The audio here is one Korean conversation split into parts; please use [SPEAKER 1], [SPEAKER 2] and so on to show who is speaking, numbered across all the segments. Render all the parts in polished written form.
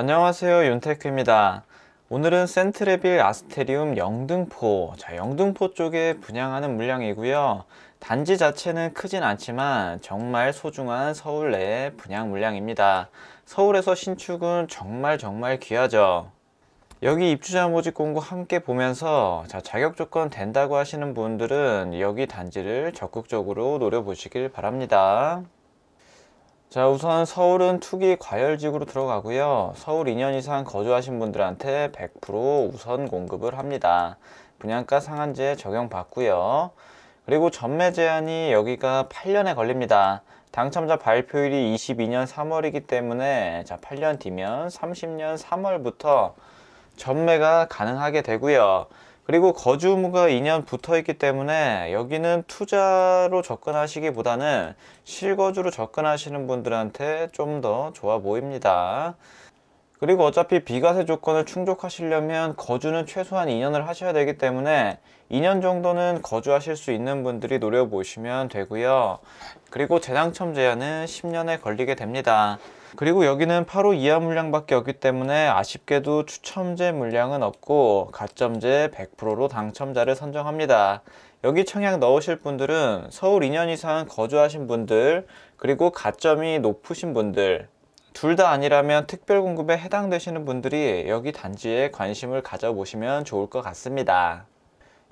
[SPEAKER 1] 안녕하세요, 윤테크입니다. 오늘은 센트레빌 아스테리움 영등포, 영등포 쪽에 분양하는 물량이고요. 단지 자체는 크진 않지만 정말 소중한 서울 내의 분양 물량입니다. 서울에서 신축은 정말 귀하죠. 여기 입주자 모집 공고 함께 보면서 자격 조건 된다고 하시는 분들은 여기 단지를 적극적으로 노려보시길 바랍니다. 우선 서울은 투기 과열지구로 들어가고요. 서울 2년 이상 거주하신 분들한테 100% 우선 공급을 합니다. 분양가 상한제 적용받고요. 그리고 전매 제한이 여기가 8년에 걸립니다. 당첨자 발표일이 22년 3월이기 때문에 8년 뒤면 30년 3월부터 전매가 가능하게 되고요. 그리고 거주 의무가 2년 붙어 있기 때문에 여기는 투자로 접근하시기보다는 실거주로 접근하시는 분들한테 좀 더 좋아 보입니다. 그리고 어차피 비과세 조건을 충족하시려면 거주는 최소한 2년을 하셔야 되기 때문에 2년 정도는 거주하실 수 있는 분들이 노려보시면 되고요. 그리고 재당첨 제한은 10년에 걸리게 됩니다. 그리고 여기는 8호 이하 물량밖에 없기 때문에 아쉽게도 추첨제 물량은 없고 가점제 100%로 당첨자를 선정합니다. 여기 청약 넣으실 분들은 서울 2년 이상 거주하신 분들, 그리고 가점이 높으신 분들, 둘 다 아니라면 특별공급에 해당되시는 분들이 여기 단지에 관심을 가져보시면 좋을 것 같습니다.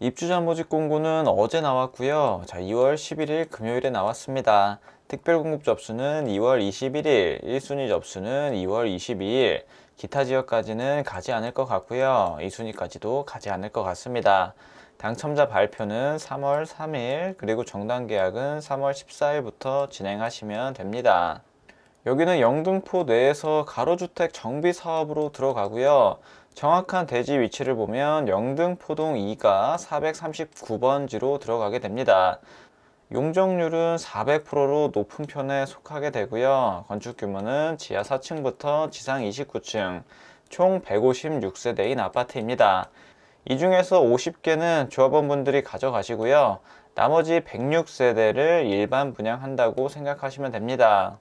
[SPEAKER 1] 입주자 모집 공고는 어제 나왔고요. 2월 11일 금요일에 나왔습니다. 특별공급 접수는 2월 21일, 1순위 접수는 2월 22일, 기타 지역까지는 가지 않을 것 같고요. 2순위까지도 가지 않을 것 같습니다. 당첨자 발표는 3월 3일, 그리고 정당 계약은 3월 14일부터 진행하시면 됩니다. 여기는 영등포 내에서 가로주택 정비 사업으로 들어가고요. 정확한 대지 위치를 보면 영등포동 2가 439번지로 들어가게 됩니다. 용적률은 400%로 높은 편에 속하게 되고요. 건축 규모는 지하 4층부터 지상 29층, 총 156세대인 아파트입니다. 이 중에서 50개는 조합원분들이 가져가시고요. 나머지 106세대를 일반 분양한다고 생각하시면 됩니다.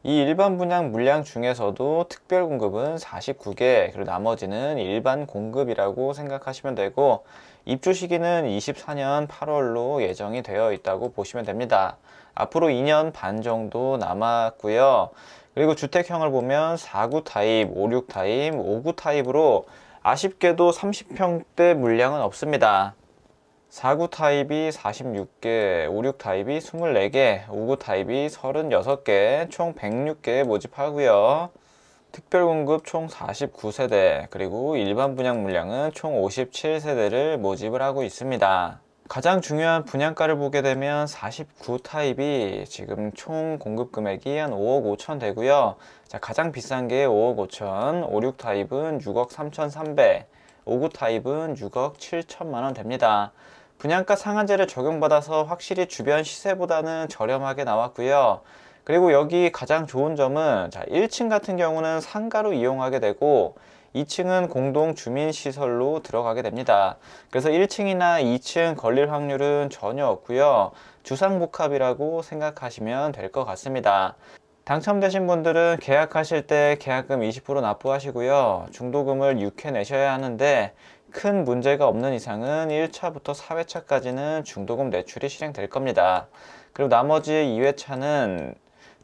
[SPEAKER 1] 이 일반 분양 물량 중에서도 특별 공급은 49개, 그리고 나머지는 일반 공급이라고 생각하시면 되고, 입주 시기는 24년 8월로 예정이 되어 있다고 보시면 됩니다. 앞으로 2년 반 정도 남았고요. 그리고 주택형을 보면 4구 타입, 56 타입, 59 타입으로 아쉽게도 30평대 물량은 없습니다. 4구 타입이 46개, 56 타입이 24개, 59 타입이 36개, 총 106개 모집하고요. 특별공급 총 49세대, 그리고 일반 분양 물량은 총 57세대를 모집을 하고 있습니다. 가장 중요한 분양가를 보게 되면 49 타입이 지금 총 공급 금액이 한 5억 5천 되고요. 가장 비싼 게 5억 5천, 56 타입은 6억 3,300, 59 타입은 6억 7천만 원 됩니다. 분양가 상한제를 적용받아서 확실히 주변 시세보다는 저렴하게 나왔고요. 그리고 여기 가장 좋은 점은 1층 같은 경우는 상가로 이용하게 되고 2층은 공동 주민시설로 들어가게 됩니다. 그래서 1층이나 2층 걸릴 확률은 전혀 없고요. 주상복합이라고 생각하시면 될 것 같습니다. 당첨되신 분들은 계약하실 때 계약금 20% 납부하시고요. 중도금을 6회 내셔야 하는데 큰 문제가 없는 이상은 1차부터 4회차까지는 중도금 대출이 실행될 겁니다. 그리고 나머지 2회차는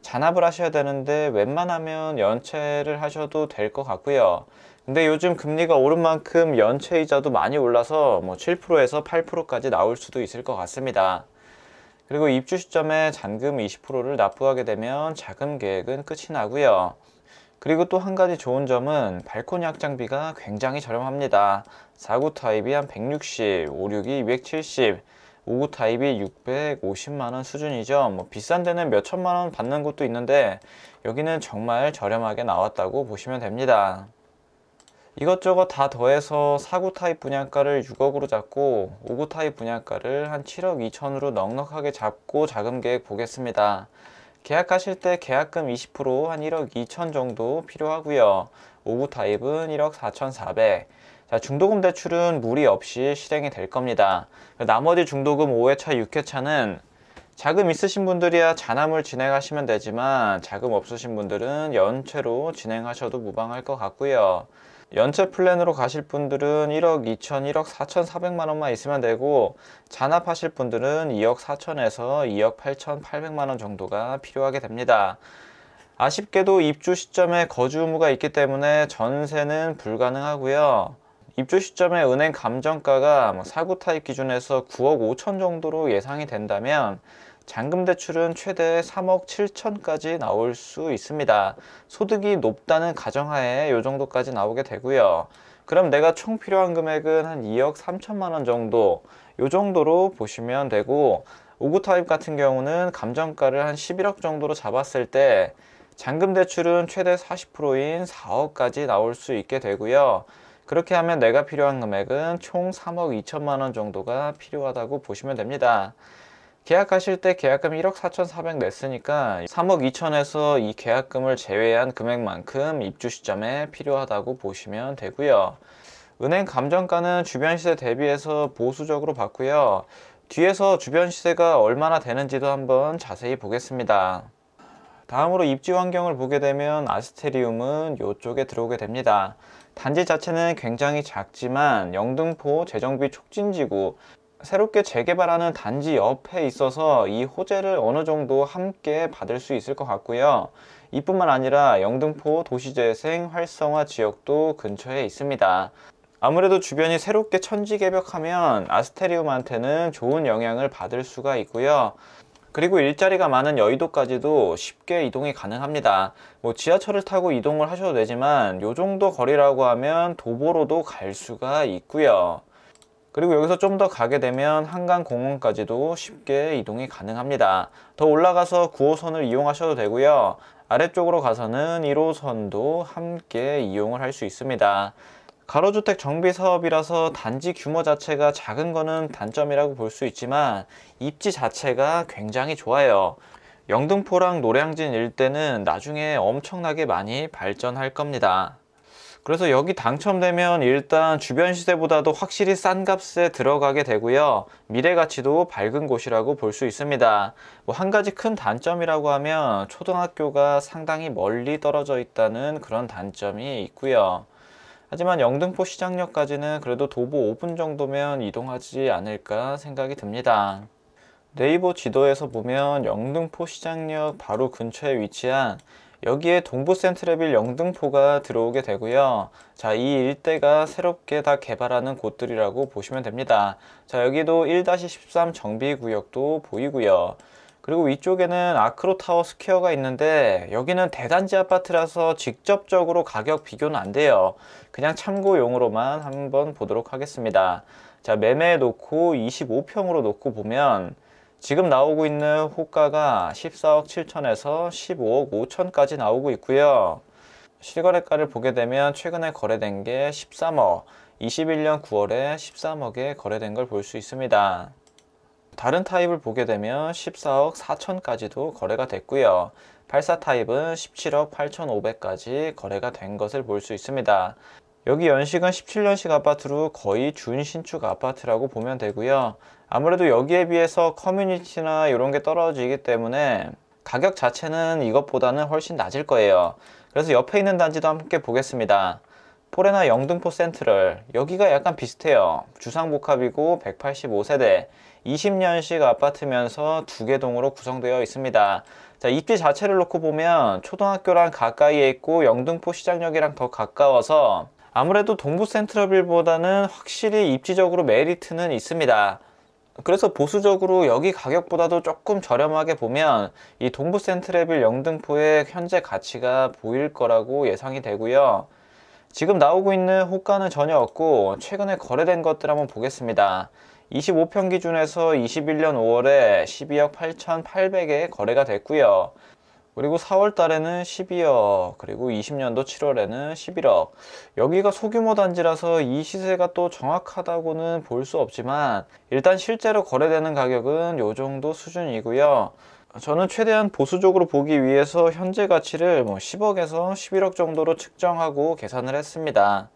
[SPEAKER 1] 잔압을 하셔야 되는데 웬만하면 연체를 하셔도 될 것 같고요. 근데 요즘 금리가 오른 만큼 연체 이자도 많이 올라서 7%에서 8%까지 나올 수도 있을 것 같습니다. 그리고 입주 시점에 잔금 20%를 납부하게 되면 자금 계획은 끝이 나고요. 그리고 또 한 가지 좋은 점은 발코니 확장비가 굉장히 저렴합니다. 4구 타입이 한 160, 56이 270, 59 타입이 650만원 수준이죠. 비싼 데는 몇 천만원 받는 곳도 있는데 여기는 정말 저렴하게 나왔다고 보시면 됩니다. 이것저것 다 더해서 4구 타입 분양가를 6억으로 잡고 59 타입 분양가를 한 7억 2천으로 넉넉하게 잡고 자금 계획 보겠습니다. 계약하실 때 계약금 20%한 1억 2천 정도 필요하고요. 59 타입은 1억 4,400. 중도금 대출은 무리 없이 실행이 될 겁니다. 나머지 중도금 5회차, 6회차는 자금 있으신 분들이야 잔함을 진행하시면 되지만 자금 없으신 분들은 연체로 진행하셔도 무방할 것 같고요. 연체 플랜으로 가실 분들은 1억 2천, 1억 4,400만 원만 있으면 되고, 잔압하실 분들은 2억 4천에서 2억 8,800만 원 정도가 필요하게 됩니다. 아쉽게도 입주 시점에 거주 의무가 있기 때문에 전세는 불가능하고요. 입주 시점에 은행 감정가가 사구 타입 기준에서 9억 5천 정도로 예상이 된다면 잔금 대출은 최대 3억 7천까지 나올 수 있습니다. 소득이 높다는 가정하에 이 정도까지 나오게 되고요. 그럼 내가 총 필요한 금액은 한 2억 3천만 원 정도, 이 정도로 보시면 되고, 5구 타입 같은 경우는 감정가를 한 11억 정도로 잡았을 때 잔금 대출은 최대 40%인 4억까지 나올 수 있게 되고요. 그렇게 하면 내가 필요한 금액은 총 3억 2천만 원 정도가 필요하다고 보시면 됩니다. 계약하실 때 계약금 1억 4,400 냈으니까 3억 2천에서 이 계약금을 제외한 금액만큼 입주 시점에 필요하다고 보시면 되고요. 은행 감정가는 주변 시세 대비해서 보수적으로 봤고요. 뒤에서 주변 시세가 얼마나 되는지도 한번 자세히 보겠습니다. 다음으로 입지 환경을 보게 되면 아스테리움은 이쪽에 들어오게 됩니다. 단지 자체는 굉장히 작지만 영등포 재정비 촉진지구, 새롭게 재개발하는 단지 옆에 있어서 이 호재를 어느 정도 함께 받을 수 있을 것 같고요. 이뿐만 아니라 영등포 도시재생 활성화 지역도 근처에 있습니다. 아무래도 주변이 새롭게 천지개벽하면 아스테리움한테는 좋은 영향을 받을 수가 있고요. 그리고 일자리가 많은 여의도까지도 쉽게 이동이 가능합니다. 지하철을 타고 이동을 하셔도 되지만 이 정도 거리라고 하면 도보로도 갈 수가 있고요. 그리고 여기서 좀 더 가게 되면 한강공원까지도 쉽게 이동이 가능합니다. 더 올라가서 9호선을 이용하셔도 되고요. 아래쪽으로 가서는 1호선도 함께 이용을 할 수 있습니다. 가로주택 정비 사업이라서 단지 규모 자체가 작은 거는 단점이라고 볼 수 있지만 입지 자체가 굉장히 좋아요. 영등포랑 노량진 일대는 나중에 엄청나게 많이 발전할 겁니다. 그래서 여기 당첨되면 일단 주변 시세보다도 확실히 싼 값에 들어가게 되고요. 미래 가치도 밝은 곳이라고 볼 수 있습니다. 한 가지 큰 단점이라고 하면 초등학교가 상당히 멀리 떨어져 있다는 그런 단점이 있고요. 하지만 영등포 시장역까지는 그래도 도보 5분 정도면 이동하지 않을까 생각이 듭니다. 네이버 지도에서 보면 영등포 시장역 바로 근처에 위치한 여기에 동부 센트레빌 영등포가 들어오게 되고요. 자, 이 일대가 새롭게 다 개발하는 곳들이라고 보시면 됩니다. 자, 여기도 1-13 정비구역도 보이고요. 그리고 위쪽에는 아크로타워 스퀘어가 있는데 여기는 대단지 아파트라서 직접적으로 가격 비교는 안 돼요. 그냥 참고용으로만 한번 보도록 하겠습니다. 자, 매매해 놓고 25평으로 놓고 보면 지금 나오고 있는 호가가 14억 7천에서 15억 5천까지 나오고 있고요. 실거래가를 보게 되면 최근에 거래된 게 13억, 21년 9월에 13억에 거래된 걸 볼 수 있습니다. 다른 타입을 보게 되면 14억 4천까지도 거래가 됐고요. 84 타입은 17억 8,500까지 거래가 된 것을 볼 수 있습니다. 여기 연식은 17년식 아파트로 거의 준신축 아파트라고 보면 되고요. 아무래도 여기에 비해서 커뮤니티나 이런 게 떨어지기 때문에 가격 자체는 이것보다는 훨씬 낮을 거예요. 그래서 옆에 있는 단지도 함께 보겠습니다. 포레나 영등포 센트럴, 여기가 약간 비슷해요. 주상복합이고 185세대, 20년식 아파트면서 2개 동으로 구성되어 있습니다. 자, 입지 자체를 놓고 보면 초등학교랑 가까이에 있고 영등포 시장역이랑 더 가까워서 아무래도 동부 센트럴빌보다는 확실히 입지적으로 메리트는 있습니다. 그래서 보수적으로 여기 가격보다도 조금 저렴하게 보면 이 동부 센트레빌 영등포의 현재 가치가 보일 거라고 예상이 되고요. 지금 나오고 있는 호가는 전혀 없고 최근에 거래된 것들 한번 보겠습니다. 25평 기준에서 21년 5월에 12억 8,800에 거래가 됐고요. 그리고 4월 달에는 12억, 그리고 20년도 7월에는 11억. 여기가 소규모 단지라서 이 시세가 또 정확하다고는 볼 수 없지만 일단 실제로 거래되는 가격은 요 정도 수준이고요. 저는 최대한 보수적으로 보기 위해서 현재 가치를 10억에서 11억 정도로 측정하고 계산을 했습니다.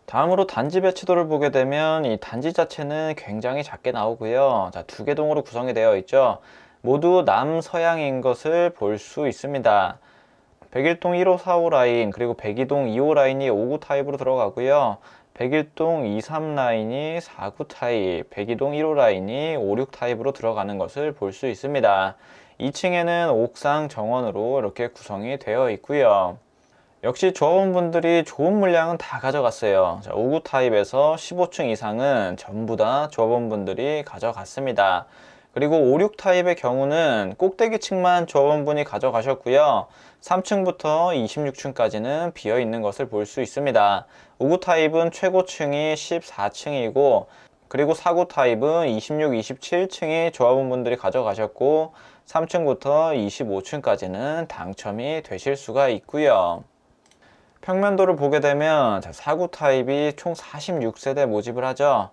[SPEAKER 1] 다음으로 단지 배치도를 보게 되면 이 단지 자체는 굉장히 작게 나오고요. 자, 2개 동으로 구성이 되어 있죠. 모두 남서양인 것을 볼 수 있습니다. 백일동 1호, 4호 라인, 그리고 백이동 2호 라인이 5구 타입으로 들어가고요. 백일동 2, 3 라인이 4구 타입, 백이동 1호 라인이 5, 6 타입으로 들어가는 것을 볼 수 있습니다. 2층에는 옥상 정원으로 이렇게 구성이 되어 있고요. 역시 조합원분들이 좋은 물량은 다 가져갔어요. 자, 5구 타입에서 15층 이상은 전부 다 조합원분들이 가져갔습니다. 그리고 5, 6 타입의 경우는 꼭대기층만 조합원분이 가져가셨고요. 3층부터 26층까지는 비어 있는 것을 볼 수 있습니다. 5구 타입은 최고층이 14층이고, 그리고 4구 타입은 26, 27층이 조합원분들이 가져가셨고, 3층부터 25층까지는 당첨이 되실 수가 있고요. 평면도를 보게 되면 4구 타입이 총 46세대 모집을 하죠.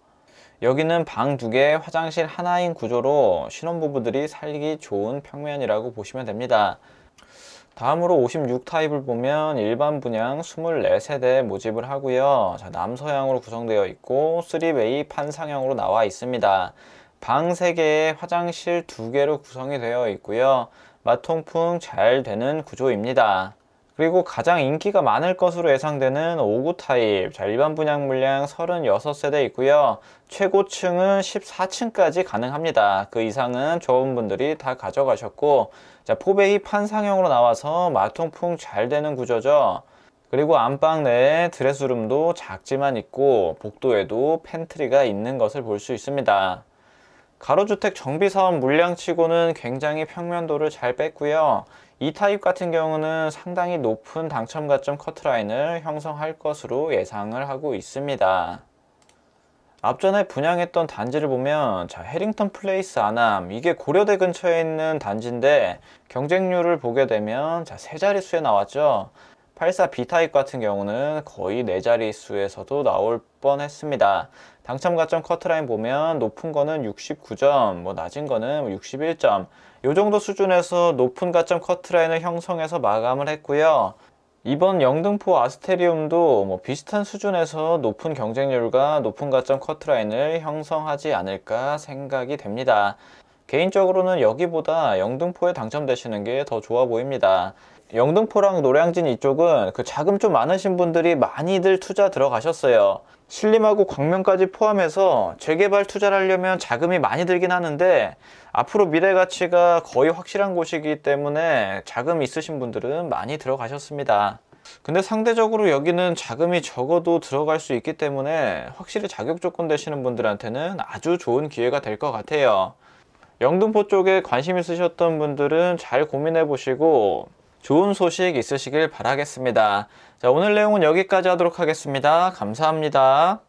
[SPEAKER 1] 여기는 방 2개, 화장실 하나인 구조로 신혼부부들이 살기 좋은 평면이라고 보시면 됩니다. 다음으로 56 타입을 보면 일반 분양 24세대 모집을 하고요. 남서향으로 구성되어 있고 3베이 판상형으로 나와 있습니다. 방 3개에 화장실 2개로 구성이 되어 있고요. 마통풍 잘 되는 구조입니다. 그리고 가장 인기가 많을 것으로 예상되는 5구 타입, 일반 분양 물량 36세대 있고요. 최고층은 14층까지 가능합니다. 그 이상은 조합원분들이 다 가져가셨고, 4베이 판상형으로 나와서 마통풍 잘 되는 구조죠. 그리고 안방 내에 드레스룸도 작지만 있고 복도에도 팬트리가 있는 것을 볼 수 있습니다. 가로주택 정비사업 물량치고는 굉장히 평면도를 잘 뺐고요. 이 타입 같은 경우는 상당히 높은 당첨 가점 커트라인을 형성할 것으로 예상을 하고 있습니다. 앞전에 분양했던 단지를 보면 해링턴 플레이스 안암, 이게 고려대 근처에 있는 단지인데 경쟁률을 보게 되면 세 자릿수에 나왔죠. 84B 타입 같은 경우는 거의 4자릿수에서도 나올 뻔했습니다. 당첨 가점 커트라인 보면 높은 거는 69점, 낮은 거는 61점, 이 정도 수준에서 높은 가점 커트라인을 형성해서 마감을 했고요. 이번 영등포 아스테리움도 비슷한 수준에서 높은 경쟁률과 높은 가점 커트라인을 형성하지 않을까 생각이 됩니다. 개인적으로는 여기보다 영등포에 당첨되시는 게 더 좋아 보입니다. 영등포랑 노량진 이쪽은 그 자금 좀 많으신 분들이 많이들 투자 들어가셨어요. 신림하고 광명까지 포함해서 재개발 투자를 하려면 자금이 많이 들긴 하는데 앞으로 미래 가치가 거의 확실한 곳이기 때문에 자금 있으신 분들은 많이 들어가셨습니다. 근데 상대적으로 여기는 자금이 적어도 들어갈 수 있기 때문에 확실히 자격 조건 되시는 분들한테는 아주 좋은 기회가 될 것 같아요. 영등포 쪽에 관심 있으셨던 분들은 잘 고민해 보시고 좋은 소식 있으시길 바라겠습니다. 자, 오늘 내용은 여기까지 하도록 하겠습니다. 감사합니다.